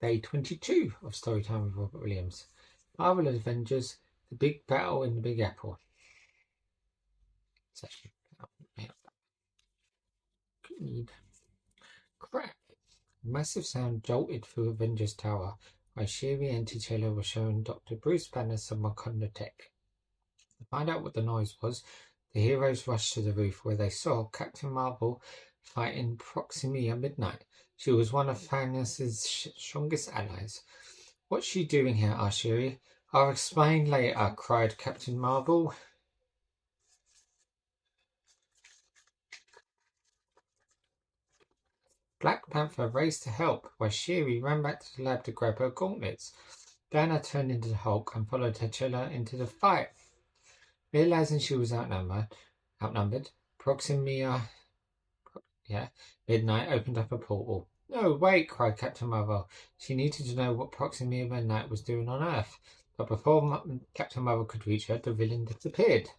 Day 22 of Storytime with Robert Williams. Marvel Avengers, the big battle in the Big Apple. Session. Crap. A massive sound jolted through Avengers Tower while Shiri and T'Challa were showing Dr. Bruce Banner some Wakanda tech. To find out what the noise was, the heroes rushed to the roof where they saw Captain Marvel fighting Proximia Midnight. She was one of Thanos' strongest allies. "What's she doing here?" asked Shiri. "I'll explain later," cried Captain Marvel. Black Panther raced to help, while Shiri ran back to the lab to grab her gauntlets. Banner turned into the Hulk and followed T'Challa into the fight. Realizing she was outnumbered, Proximia Midnight opened up a portal. "No, wait," cried Captain Marvel. She needed to know what Proximia Midnight was doing on Earth. But before Captain Marvel could reach her, the villain disappeared.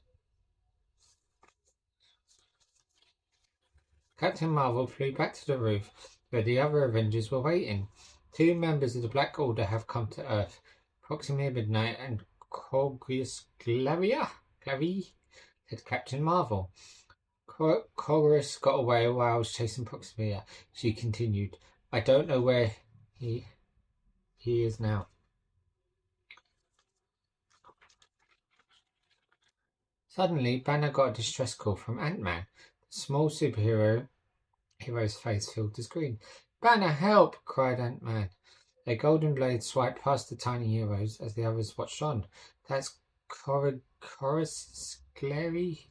Captain Marvel flew back to the roof, where the other Avengers were waiting. Two members of the Black Order have come to Earth, Proximia Midnight and Corvus Clary, said Captain Marvel. Corvus got away while I was chasing Proximia, she continued. "I don't know where he is now." Suddenly, Banner got a distress call from Ant-Man. The small superhero's face filled the screen. "Banner, help!" cried Ant-Man. Their golden blades swiped past the tiny heroes as the others watched on. "That's Corvus Clary's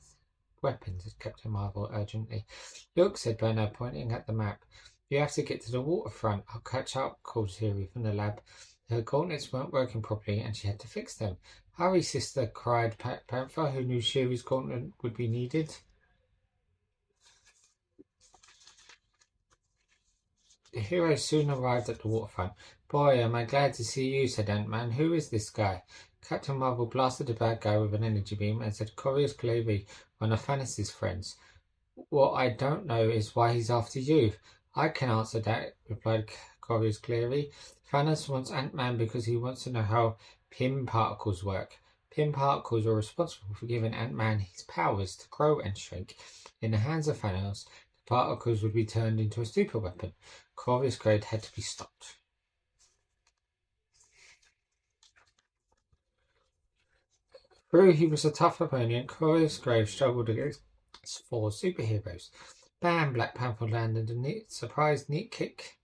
weapon," said Captain Marvel urgently. "Look," said Banner, pointing at the map. "You have to get to the waterfront." "I'll catch up," called Shiri from the lab. Her gauntlets weren't working properly and she had to fix them. "Hurry, sister," cried Panther, who knew Shiri's gauntlet would be needed. The heroes soon arrived at the waterfront. "Boy, am I glad to see you," said Ant-Man. "Who is this guy?" Captain Marvel blasted the bad guy with an energy beam and said, "Corvus Clary, one of Thanos' friends." "What I don't know is why he's after you." "I can answer that," replied Corvus Clary. "Thanos wants Ant-Man because he wants to know how Pym particles work. Pym particles are responsible for giving Ant-Man his powers to grow and shrink. In the hands of Thanos, the particles would be turned into a super weapon. Corvus Clary had to be stopped." Though he was a tough opponent, Corvus Clary struggled against 4 superheroes. Bam! Black Panther landed a surprise neat kick,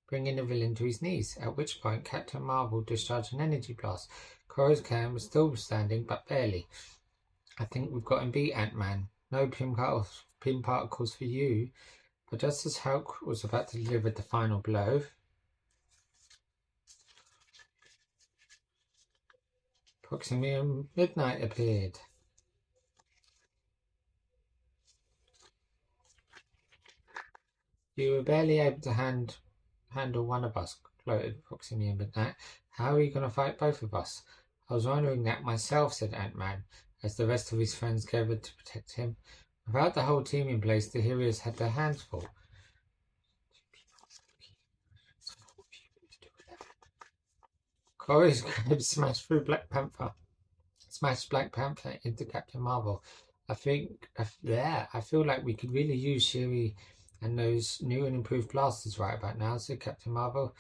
bringing the villain to his knees, at which point Captain Marvel discharged an energy blast. Corvus Clary was still standing, but barely. "I think we've got him beat, Ant-Man. No Pym particles for you." But just as Hulk was about to deliver the final blow, Proximia Midnight appeared. "You were barely able to handle one of us," gloated Proximia Midnight. "How are you going to fight both of us?" "I was wondering that myself," said Ant-Man, as the rest of his friends gathered to protect him. Without the whole team in place, the heroes had their hands full. Corey's grab smashed Black Panther into Captain Marvel. I feel like we could really use Shiri and those new and improved blasters right about now," said Captain Marvel.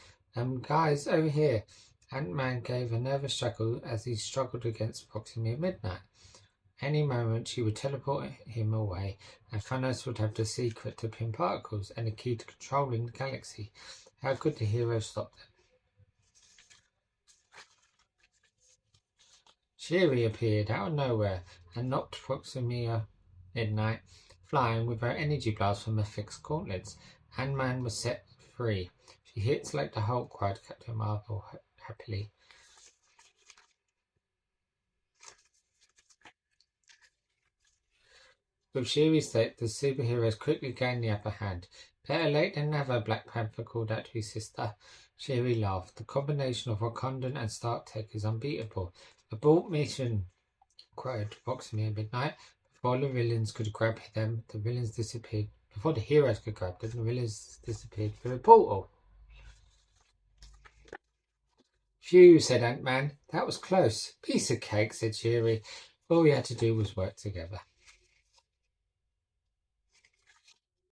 Guys, over here." Ant-Man gave a nervous chuckle as he struggled against Proximia Midnight. Any moment she would teleport him away, and Thanos would have the secret to Pym particles and the key to controlling the galaxy. How could the hero stop them? Shiri appeared out of nowhere and knocked Proximia Midnight flying with her energy blast from her fixed gauntlets. Ant-Man was set free. "She hits like the Hulk," cried Captain Marvel happily. With Shiri's threat, the superheroes quickly gained the upper hand. "Better late than never," Black Panther called out to his sister. Shiri laughed. "The combination of Wakandan and Stark tech is unbeatable." "Abort mission!" cried Proximia Midnight. Before the villains could grab them, the villains disappeared Before the heroes could grab them, the villains disappeared through a portal. Phew, said Ant-Man. That was close. Piece of cake, said Shuri. All we had to do was work together.